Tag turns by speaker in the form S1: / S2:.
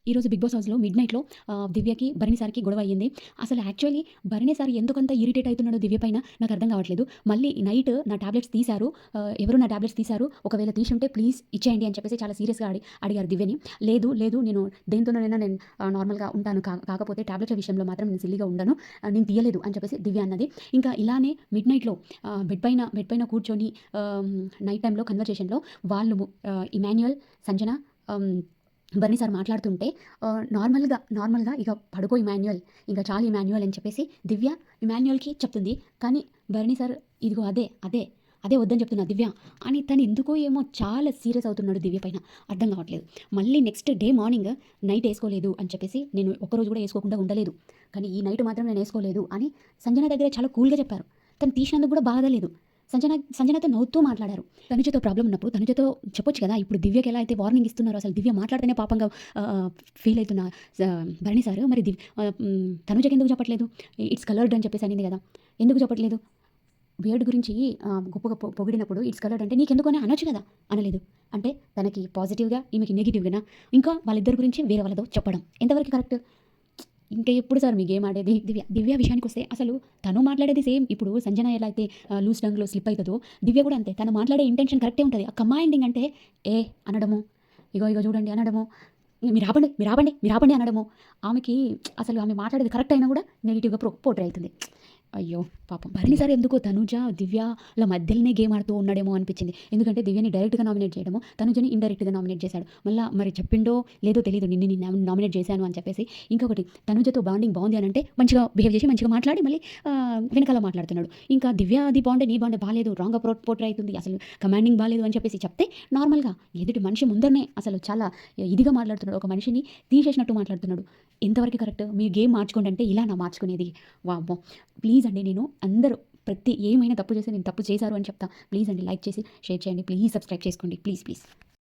S1: ఈరోజు 'big boss' హౌస్‌లో మిడ్‌నైట్‌లో దివ్యకి, భరణి సార్‌కి గొడవ అయ్యింది. అసలు యాక్చువల్లీ భరణి సార్ ఎందుకంత ఇరిటేట్ అయితున్నాడో దివ్య పైన నాకు అర్థం కావట్లేదు. మళ్ళీ నైట్ నా టాబ్లెట్స్ తీశారు. ఎవరో నా టాబ్లెట్స్ తీశారు. ఒకవేళ తీసుంటే ప్లీజ్ ఇచ్చేయండి అని చెప్పేసి చాలా సీరియస్‌గా అడిగారు దివ్యని. లేదు, లేదు, నేను దేనితోనైనా నేను నార్మల్‌గా ఉంటాను. కాకపోతే టాబ్లెట్ల విషయంలో మాత్రం నేను సిల్లీగా ఉండను. నేను తీయలేదు అని చెప్పేసి దివ్య అన్నది. ఇంకా ఇలానే మిడ్‌నైట్‌లో బెడ్ పైన కూర్చొని నైట్ టైమ్‌లో కన్వర్జేషన్‌లో వాళ్ళు ఇమాన్యుయల్, సంజన, ఆహ్ బర్నీ సార్ మాట్లాడుతుంటే నార్మల్‌గా ఇక పడుకో ఇమాన్యుయల్, ఇంక చాలు ఇమాన్యుయల్ అని చెప్పేసి దివ్య ఇమాన్యుయల్‌కి చెప్తుంది. కానీ బర్నీ సార్ ఇదిగో అదే వద్దని చెప్తున్నా దివ్య అని తను ఎందుకో ఏమో చాలా సీరియస్ అవుతున్నాడు దివ్య పైన. అర్థం కావట్లేదు. మళ్ళీ నెక్స్ట్ డే మార్నింగ్ నైట్ ఏసుకోలేదు అని చెప్పేసి నేను ఒక్కరోజు కూడా ఏసుకోకుండా ఉండలేదు. కానీ ఈ నైట్ మాత్రం నేను ఏసుకోలేదు అని సంజన దగ్గర చాలా కూల్‌గా చెప్పారు. తను తీసినందుకు కూడా బాధ లేదు. సంజనతో నవ్వుతూ మాట్లాడారు. తనుజతో ప్రాబ్లమ్ ఉన్నప్పుడు తనుజతో చెప్పొచ్చు కదా! ఇప్పుడు దివ్యకి ఎలా అయితే వార్నింగ్ ఇస్తున్నారో, అసలు దివ్య మాట్లాడితేనే పాపంగా ఫీల్ అవుతున్న భరణి సారు మరి తనుజకి ఎందుకు చెప్పట్లేదు? ఇట్స్ కలర్డ్ అని చెప్పేసి అనింది కదా! ఎందుకు చెప్పట్లేదు? బియర్డ్ గురించి గొప్పగా పొగిడినప్పుడు ఇట్స్ కలర్డ్ అంటే నీకెందుకని అనొచ్చు కదా! అనలేదు. అంటే తనకి పాజిటివ్‌గా, ఈమెకి నెగెటివ్‌గానా? ఇంకా వాళ్ళిద్దరి గురించి వేరే వాళ్ళతో చెప్పడం ఎంతవరకు కరెక్ట్? ఇంకా ఎప్పుడు సార్ మీ గేమ్ ఆడేది? దివ్య విషయానికొస్తే అసలు తను మాట్లాడేది సేమ్. ఇప్పుడు సంజన ఎలా అయితే లూజ్ టంగ్‌లో స్లిప్ అయితదో, దివ్య కూడా అంతే. తను మాట్లాడే ఇంటెన్షన్ కరెక్టే ఉంటది. ఆ కమాండింగ్ అంటే ఏ అనడము, ఇగో చూడండి అనడము, మీరాపండి అనడము. ఆమెకి అసలు ఆమె మాట్లాడేది కరెక్ట్ అయినా కూడా నెగెటివ్‌గా పోర్ట్రే అయితుంది. అయ్యో! పాపం. భరణి సార్ ఎందుకో తనుజ, దివ్యల మధ్యలోనే గేమ్ ఆడుతూ ఉన్నాడేమో అనిపించింది. ఎందుకంటే దివ్యని డైరెక్ట్‌గా నామినేట్ చేయడము, తనుజని ఇండైరెక్ట్‌గా నామినేట్ చేశాడు. మళ్ళా మరి చెప్పిండో లేదో తెలీదు నిన్ను నామినేట్ చేశాను అని చెప్పేసి. ఇంకొకటి తనుజతో బాండింగ్ బావుంది అనంటే మంచిగా బిహేవ్ చేసి, మంచిగా మాట్లాడి మళ్ళీ వెనకాల మాట్లాడుతున్నాడు. ఇంకా దివ్యది బాండే, నీ బాండే బాలేదు, రాంగ్‌గా పోర్ట్రే అయితుంది. అసలు కమాండింగ్ బాలేదు అని చెప్పేసి చెప్తే నార్మల్‌గా ఎదుటి మనిషి ముందరనే అసలు చాలా ఇదిగా మాట్లాడుతున్నాడు. ఒక మనిషిని తీసేసినట్టు మాట్లాడుతున్నాడు. ఎంతవరకు కరెక్ట్? మీ గేమ్ మార్చుకోండి అంటే ఇలానా మార్చుకునేది? వామ్మో! ప్లీజ్ అండి, నేను అందరూ ఏమైనా తప్పు చేస్తే నేను తప్పు చేశారు అని చెప్తా. ప్లీజ్ అండి, లైక్ చేసి షేర్ చేయండి. ప్లీజ్ సబ్స్క్రైబ్ చేసుకోండి. ప్లీజ్.